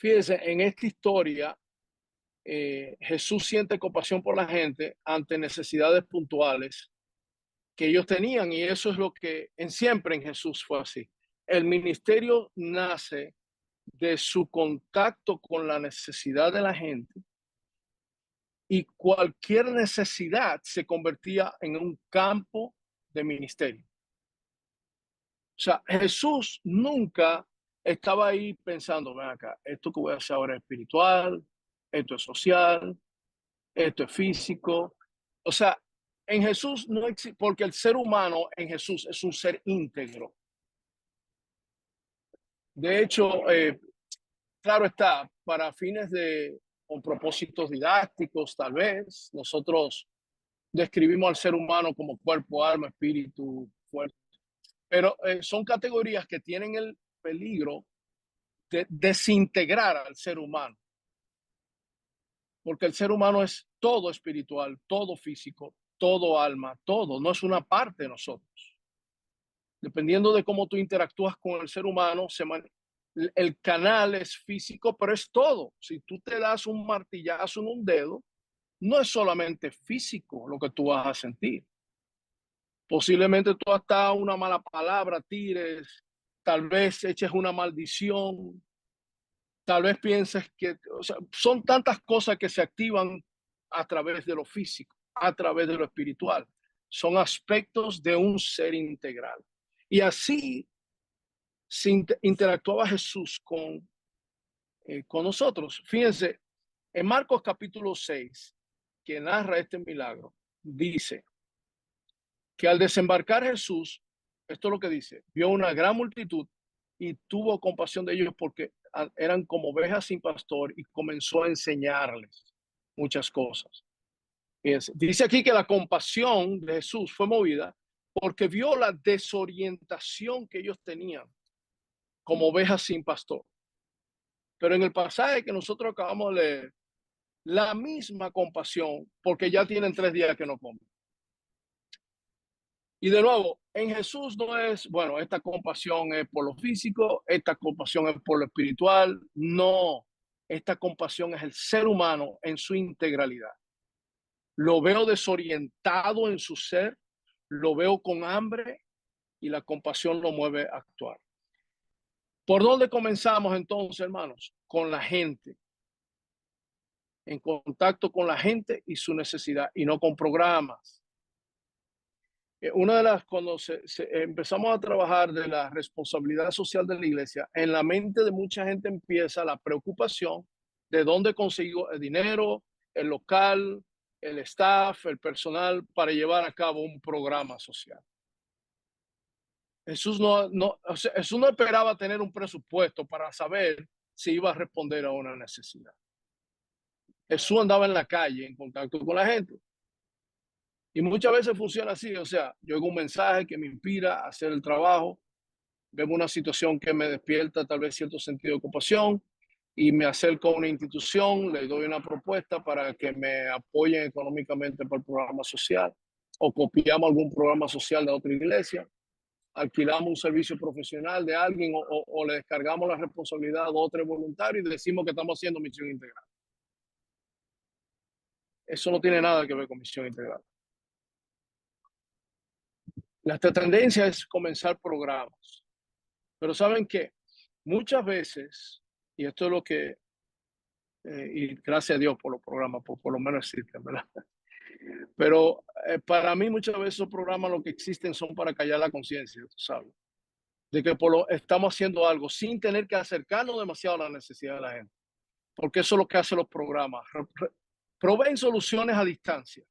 Fíjense, en esta historia, Jesús siente compasión por la gente ante necesidades puntuales que ellos tenían, y eso es lo que siempre en Jesús fue así. El ministerio nace de su contacto con la necesidad de la gente, y cualquier necesidad se convertía en un campo de ministerio. O sea, Jesús nunca estaba ahí pensando, ven acá, esto que voy a hacer ahora es espiritual, esto es social, esto es físico. O sea, en Jesús no existe, porque el ser humano en Jesús es un ser íntegro. De hecho, claro está, para fines de, con propósitos didácticos, tal vez, nosotros describimos al ser humano como cuerpo, alma, espíritu, fuerza. Pero son categorías que tienen el peligro de desintegrar al ser humano, porque el ser humano es todo espiritual, todo físico, todo alma, todo, no es una parte de nosotros. Dependiendo de cómo tú interactúas con el ser humano, el canal es físico, pero es todo. Si tú te das un martillazo en un dedo, no es solamente físico lo que tú vas a sentir. Posiblemente tú hasta una mala palabra tires, tal vez eches una maldición, tal vez pienses que, o sea, son tantas cosas que se activan a través de lo físico, a través de lo espiritual. Son aspectos de un ser integral. Y así interactuaba Jesús con nosotros. Fíjense, en Marcos capítulo 6, que narra este milagro, dice que al desembarcar Jesús, esto es lo que dice, vio una gran multitud y tuvo compasión de ellos porque eran como ovejas sin pastor, y comenzó a enseñarles muchas cosas. Fíjense, dice aquí que la compasión de Jesús fue movida porque vio la desorientación que ellos tenían como ovejas sin pastor. Pero en el pasaje que nosotros acabamos de leer, la misma compasión, porque ya tienen 3 días que no comen. Y de nuevo, en Jesús no es, bueno, esta compasión es por lo físico, esta compasión es por lo espiritual. No, esta compasión es el ser humano en su integralidad. Lo veo desorientado en su ser, lo veo con hambre, y la compasión lo mueve a actuar. ¿Por dónde comenzamos entonces, hermanos? Con la gente, en contacto con la gente y su necesidad, y no con programas. Una de las, cuando empezamos a trabajar de la responsabilidad social de la iglesia, en la mente de mucha gente empieza la preocupación de dónde consigo el dinero, el local, el staff, el personal para llevar a cabo un programa social. Jesús o sea, Jesús no esperaba tener un presupuesto para saber si iba a responder a una necesidad. Jesús andaba en la calle en contacto con la gente. Y muchas veces funciona así, o sea, yo hago un mensaje que me inspira a hacer el trabajo, veo una situación que me despierta tal vez cierto sentido de ocupación, y me acerco a una institución, le doy una propuesta para que me apoyen económicamente para el programa social, o copiamos algún programa social de otra iglesia, alquilamos un servicio profesional de alguien, o le descargamos la responsabilidad a otro voluntario y decimos que estamos haciendo misión integral. Eso no tiene nada que ver con misión integral. La tendencia es comenzar programas. Pero ¿saben qué? Muchas veces, y esto es lo que, y gracias a Dios por los programas, por lo menos existen, ¿verdad? Pero para mí muchas veces esos programas lo que existen son para callar la conciencia, tú sabes, de que estamos haciendo algo sin tener que acercarnos demasiado a la necesidad de la gente, porque eso es lo que hacen los programas. Proveen soluciones a distancia,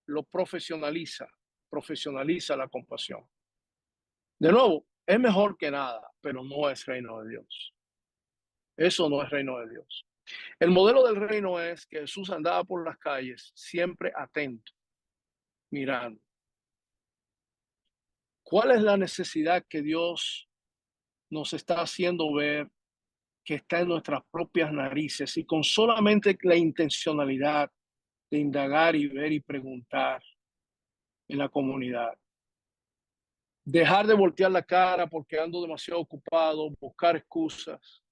lo profesionaliza la compasión. De nuevo, es mejor que nada, pero no es reino de Dios. Eso no es reino de Dios. El modelo del reino es que Jesús andaba por las calles siempre atento, mirando. ¿Cuál es la necesidad que Dios nos está haciendo ver, que está en nuestras propias narices, y con solamente la intencionalidad de indagar y ver y preguntar en la comunidad? Dejar de voltear la cara porque ando demasiado ocupado, buscar excusas,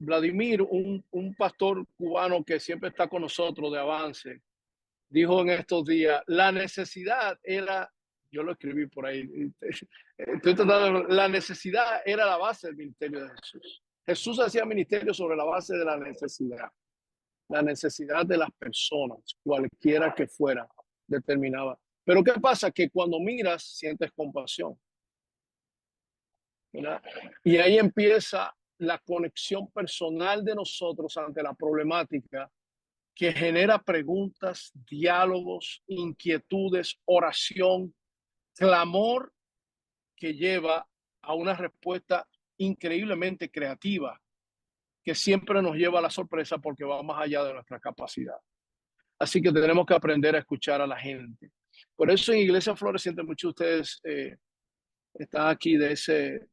Vladimir, un pastor cubano que siempre está con nosotros de Avance, dijo en estos días, la necesidad era, yo lo escribí por ahí, la necesidad era la base del ministerio de Jesús. Jesús hacía ministerio sobre la base de la necesidad de las personas, cualquiera que fuera, determinada. Pero ¿qué pasa? Que cuando miras, sientes compasión, ¿verdad? Y ahí empieza la conexión personal de nosotros ante la problemática que genera preguntas, diálogos, inquietudes, oración, clamor que lleva a una respuesta increíblemente creativa que siempre nos lleva a la sorpresa porque va más allá de nuestra capacidad. Así que tenemos que aprender a escuchar a la gente. Por eso en Iglesia Floreciente muchos de ustedes están aquí de ese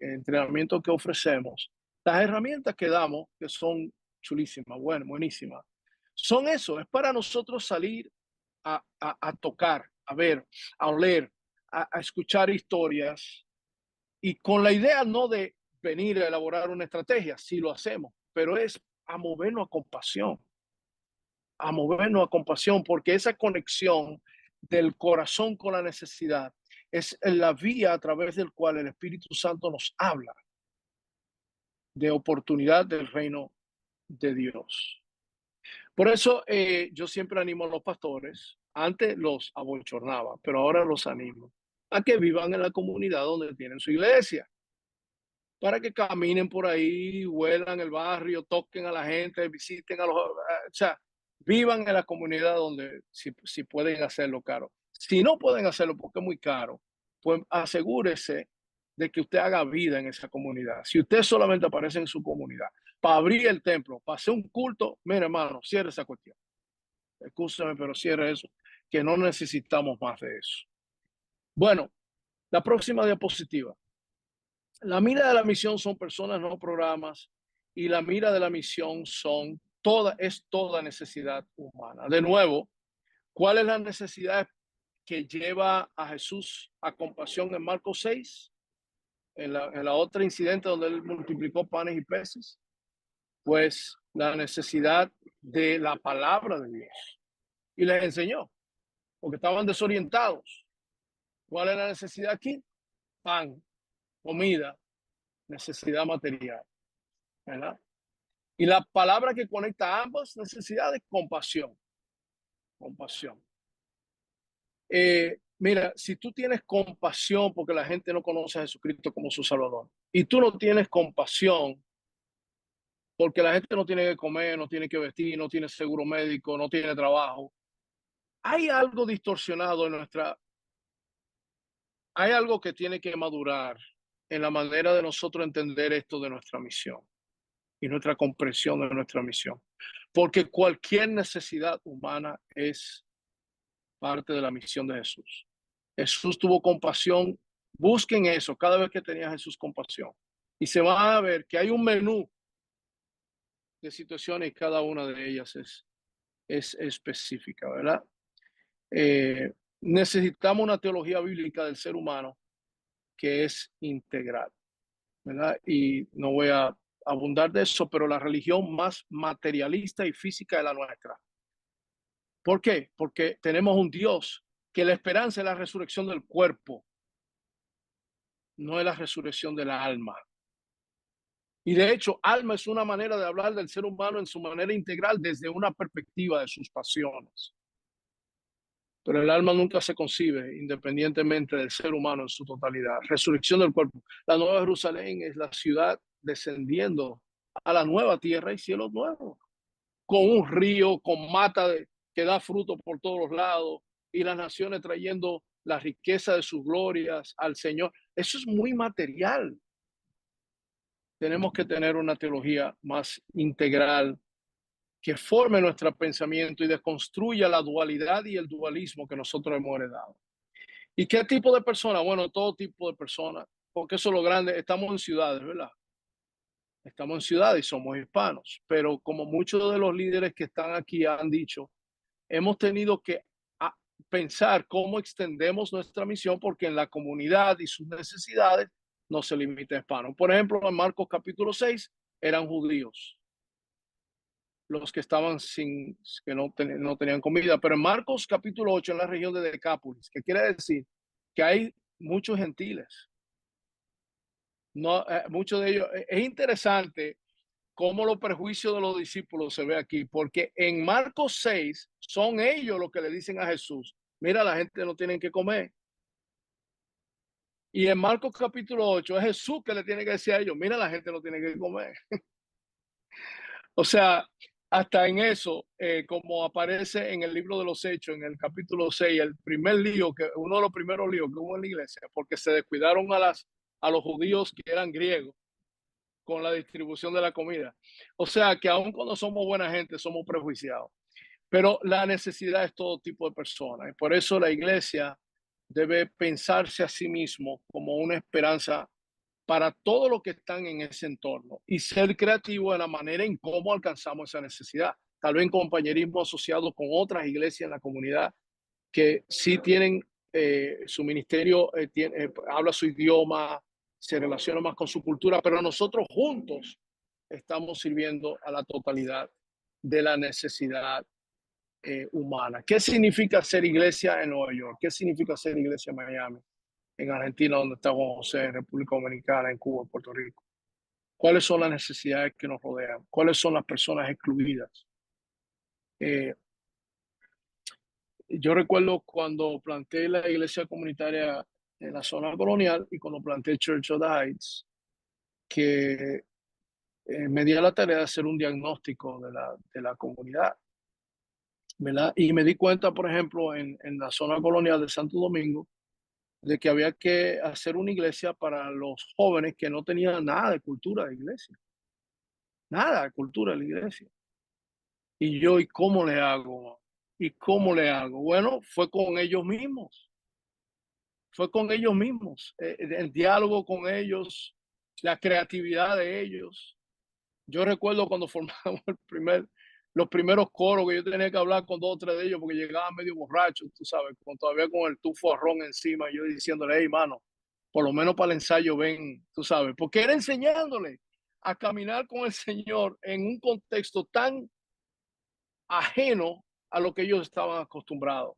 entrenamiento que ofrecemos. Las herramientas que damos, que son chulísimas, buenísimas, son eso, es para nosotros salir a tocar, a ver, a oler, a escuchar historias y con la idea no de venir a elaborar una estrategia, sí lo hacemos, pero es a movernos a compasión, porque esa conexión del corazón con la necesidad es la vía a través del cual el Espíritu Santo nos habla de oportunidad del reino de Dios. Por eso yo siempre animo a los pastores, antes los abochornaba, pero ahora los animo a que vivan en la comunidad donde tienen su iglesia, para que caminen por ahí, huelan el barrio, toquen a la gente, visiten a o sea, vivan en la comunidad donde si pueden hacerlo caro. Si no pueden hacerlo porque es muy caro, pues asegúrese de que usted haga vida en esa comunidad. Si usted solamente aparece en su comunidad para abrir el templo, para hacer un culto, mire hermano, cierre esa cuestión. Escúchame, pero cierre eso, que no necesitamos más de eso. Bueno, la próxima diapositiva. La mira de la misión son personas, no programas, y la mira de la misión es toda necesidad humana. De nuevo, ¿cuál es la necesidad que lleva a Jesús a compasión en Marcos 6? En la otra incidente donde él multiplicó panes y peces, pues la necesidad de la palabra de Dios. Y les enseñó, porque estaban desorientados. ¿Cuál es la necesidad aquí? Pan, comida, necesidad material, ¿verdad? Y la palabra que conecta ambas necesidades, compasión. Compasión. Mira, si tú tienes compasión porque la gente no conoce a Jesucristo como su Salvador, y tú no tienes compasión porque la gente no tiene que comer, no tiene que vestir, no tiene seguro médico, no tiene trabajo, hay algo distorsionado hay algo que tiene que madurar en la manera de nosotros entender esto de nuestra misión y nuestra comprensión de nuestra misión. Porque cualquier necesidad humana es parte de la misión de Jesús. Jesús tuvo compasión. Busquen eso cada vez que tenía Jesús compasión. Y se va a ver que hay un menú de situaciones y cada una de ellas es específica, ¿verdad? Necesitamos una teología bíblica del ser humano que es integral, ¿verdad? Y no voy a abundar de eso, pero la religión más materialista y física es la nuestra. ¿Por qué? Porque tenemos un Dios que la esperanza es la resurrección del cuerpo, no es la resurrección del alma. Y de hecho, alma es una manera de hablar del ser humano en su manera integral desde una perspectiva de sus pasiones. Pero el alma nunca se concibe independientemente del ser humano en su totalidad. Resurrección del cuerpo. La Nueva Jerusalén es la ciudad descendiendo a la nueva tierra y cielo nuevo, con un río, con que da fruto por todos los lados, y las naciones trayendo la riqueza de sus glorias al Señor. Eso es muy material. Tenemos que tener una teología más integral que forme nuestro pensamiento y desconstruya la dualidad y el dualismo que nosotros hemos heredado. ¿Y qué tipo de personas? Bueno, todo tipo de personas, porque eso es lo grande. Estamos en ciudades, ¿verdad? Estamos en ciudades y somos hispanos, pero como muchos de los líderes que están aquí han dicho, hemos tenido que pensar cómo extendemos nuestra misión, porque en la comunidad y sus necesidades no se limita a hispanos. Por ejemplo, en Marcos capítulo 6 eran judíos los que estaban sin, que no tenían comida. Pero en Marcos capítulo 8, en la región de Decápolis, que quiere decir que hay muchos gentiles. No, muchos de ellos, es interesante cómo los prejuicios de los discípulos se ve aquí, porque en Marcos 6 son ellos los que le dicen a Jesús, mira, la gente no tiene que comer. Y en Marcos capítulo 8 es Jesús que le tiene que decir a ellos, mira, la gente no tiene que comer. O sea, hasta en eso, como aparece en el libro de los Hechos, en el capítulo 6, el primer lío, uno de los primeros líos que hubo en la iglesia, porque se descuidaron a los judíos que eran griegos con la distribución de la comida. O sea, que aun cuando somos buena gente, somos prejuiciados. Pero la necesidad es todo tipo de personas. Y por eso la iglesia debe pensarse a sí mismo como una esperanza para todos los que están en ese entorno y ser creativo en la manera en cómo alcanzamos esa necesidad. Tal vez en compañerismo asociado con otras iglesias en la comunidad que sí tienen su ministerio, habla su idioma, se relaciona más con su cultura, pero nosotros juntos estamos sirviendo a la totalidad de la necesidad humana. ¿Qué significa ser iglesia en Nueva York? ¿Qué significa ser iglesia en Miami? En Argentina, donde está Juan José, en República Dominicana, en Cuba, en Puerto Rico. ¿Cuáles son las necesidades que nos rodean? ¿Cuáles son las personas excluidas? Eh, yo recuerdo cuando planteé la iglesia comunitaria en la zona colonial y cuando planteé Church of the Heights, que me di a la tarea de hacer un diagnóstico de la comunidad, ¿verdad? Y me di cuenta, por ejemplo, en la zona colonial de Santo Domingo, de que había que hacer una iglesia para los jóvenes que no tenían nada de cultura de iglesia, nada de cultura de la iglesia. Y yo, ¿y cómo le hago? ¿Y cómo le hago? Bueno, fue con ellos mismos, el diálogo con ellos, la creatividad de ellos. Yo recuerdo cuando formamos los primeros coros que yo tenía que hablar con dos o tres de ellos porque llegaban medio borrachos, tú sabes, todavía con el tufo de ron encima, yo diciéndole, hey, mano, por lo menos para el ensayo ven, tú sabes, porque era enseñándole a caminar con el Señor en un contexto tan ajeno a lo que ellos estaban acostumbrados.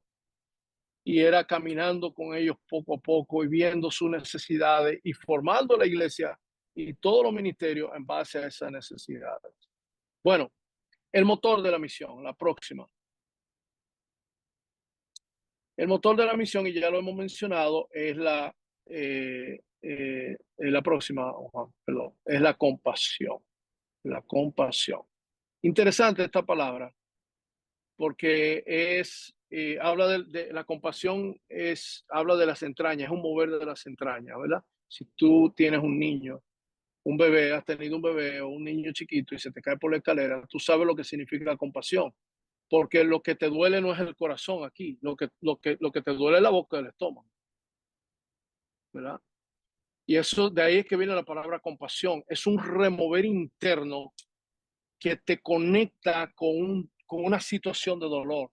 Y era caminando con ellos poco a poco y viendo sus necesidades y formando la iglesia y todos los ministerios en base a esas necesidades. Bueno, el motor de la misión, la próxima. El motor de la misión, y ya lo hemos mencionado, es la próxima, perdón, es la compasión. La compasión. Interesante esta palabra, porque habla la compasión, habla de las entrañas, es un mover de las entrañas, ¿verdad? Si tú tienes un niño, un bebé, has tenido un bebé o un niño chiquito y se te cae por la escalera, tú sabes lo que significa la compasión, porque lo que te duele no es el corazón aquí, lo que te duele es la boca del estómago, ¿verdad? Y eso de ahí es que viene la palabra compasión, es un remover interno que te conecta con una situación de dolor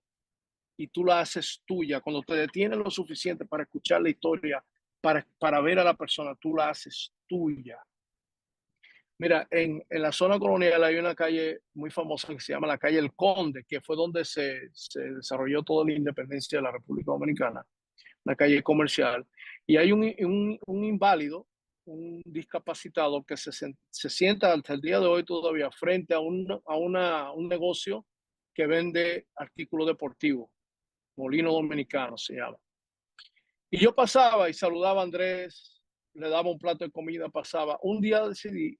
y tú la haces tuya. Cuando te detienes lo suficiente para escuchar la historia, para ver a la persona, tú la haces tuya. Mira, en la zona colonial hay una calle muy famosa que se llama la calle El Conde, que fue donde se desarrolló toda la independencia de la República Dominicana, una calle comercial. Y hay un inválido, un discapacitado que se sienta hasta el día de hoy todavía frente a un negocio que vende artículos deportivos, Molino Dominicano se llama. Y yo pasaba y saludaba a Andrés, le daba un plato de comida, pasaba. Un día decidí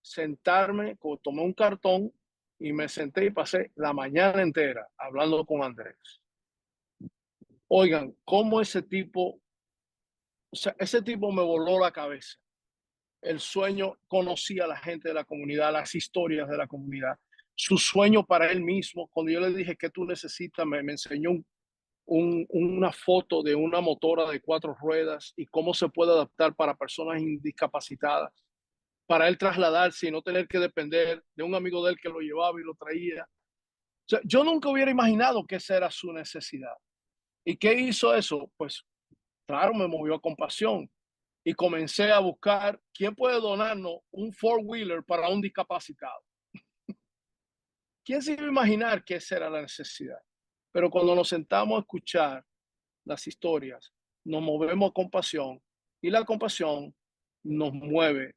sentarme, tomé un cartón y me senté y pasé la mañana entera hablando con Andrés. Oigan, cómo ese tipo, o sea, ese tipo me voló la cabeza. El sueño, conocía a la gente de la comunidad, las historias de la comunidad, su sueño para él mismo. Cuando yo le dije que tú necesitas, me enseñó una foto de una motora de 4 ruedas y cómo se puede adaptar para personas discapacitadas, para él trasladarse y no tener que depender de un amigo de él que lo llevaba y lo traía. O sea, yo nunca hubiera imaginado que esa era su necesidad. ¿Y qué hizo eso? Pues claro, me movió a compasión. y comencé a buscar quién puede donarnos un four-wheeler para un discapacitado. ¿Quién se iba a imaginar que esa era la necesidad? Pero cuando nos sentamos a escuchar las historias, nos movemos a compasión y la compasión nos mueve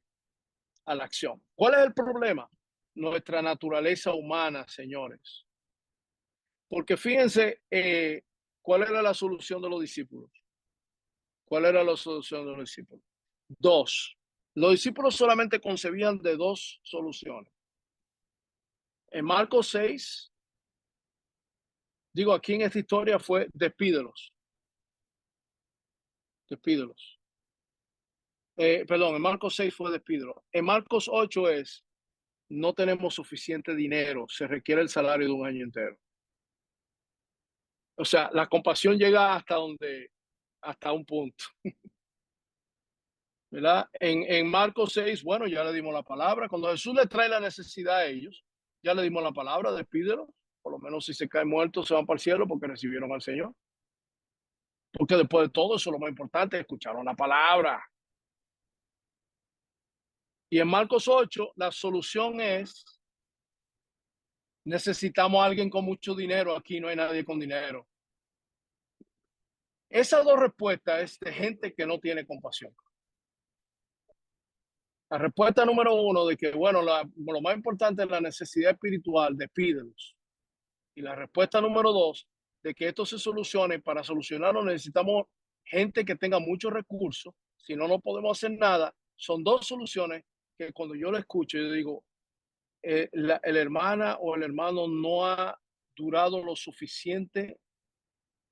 a la acción. ¿Cuál es el problema? Nuestra naturaleza humana, señores. Porque fíjense, ¿cuál era la solución de los discípulos? ¿Cuál era la solución de los discípulos? Dos. Los discípulos solamente concebían de dos soluciones. En Marcos 6, digo, aquí en esta historia fue despídelos, despídelos. Perdón, en Marcos 6 fue despídelos. En Marcos 8 es, no tenemos suficiente dinero, se requiere el salario de un año entero. O sea, la compasión llega hasta un punto, ¿verdad? En Marcos 6, bueno, ya le dimos la palabra. Cuando Jesús le trae la necesidad a ellos, ya le dimos la palabra, despídelos. Por lo menos si se caen muertos, se van para el cielo porque recibieron al Señor. Porque después de todo, eso es lo más importante, escucharon la palabra. Y en Marcos 8, la solución es, necesitamos a alguien con mucho dinero, aquí no hay nadie con dinero. Esas dos respuestas es de gente que no tiene compasión. La respuesta número uno de que, bueno, lo más importante es la necesidad espiritual, despídelos. Y la respuesta número dos, de que esto se solucione, para solucionarlo necesitamos gente que tenga muchos recursos, si no, no podemos hacer nada. Son dos soluciones que cuando yo lo escucho, yo digo, el hermana o el hermano no ha durado lo suficiente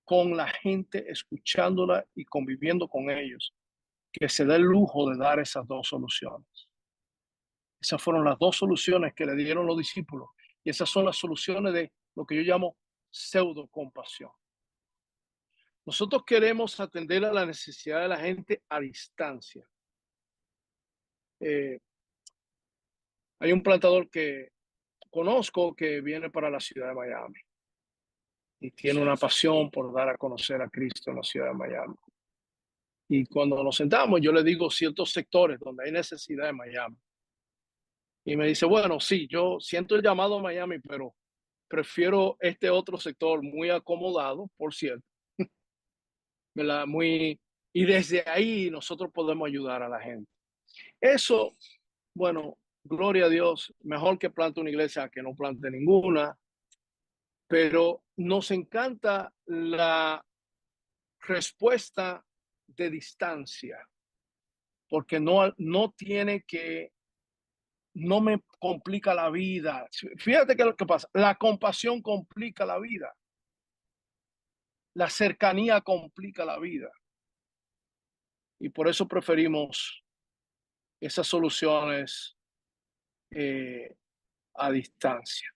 con la gente, escuchándola y conviviendo con ellos, que se dé el lujo de dar esas dos soluciones. Esas fueron las dos soluciones que le dieron los discípulos. Y esas son las soluciones de lo que yo llamo pseudo compasión. Nosotros queremos atender a la necesidad de la gente a distancia. Eh, Hay un plantador que conozco que viene para la ciudad de Miami y tiene una pasión por dar a conocer a Cristo en la ciudad de Miami. Y cuando nos sentamos, yo le digo ciertos sectores donde hay necesidad en Miami. Y me dice, bueno, sí, yo siento el llamado a Miami, pero prefiero este otro sector muy acomodado, por cierto, ¿verdad? Y desde ahí nosotros podemos ayudar a la gente. Eso, bueno, gloria a Dios, mejor que plante una iglesia que no plante ninguna, pero nos encanta la respuesta de distancia, porque no tiene que, no me complica la vida. Fíjate que lo que pasa, la compasión complica la vida, la cercanía complica la vida, y por eso preferimos esas soluciones a distancia.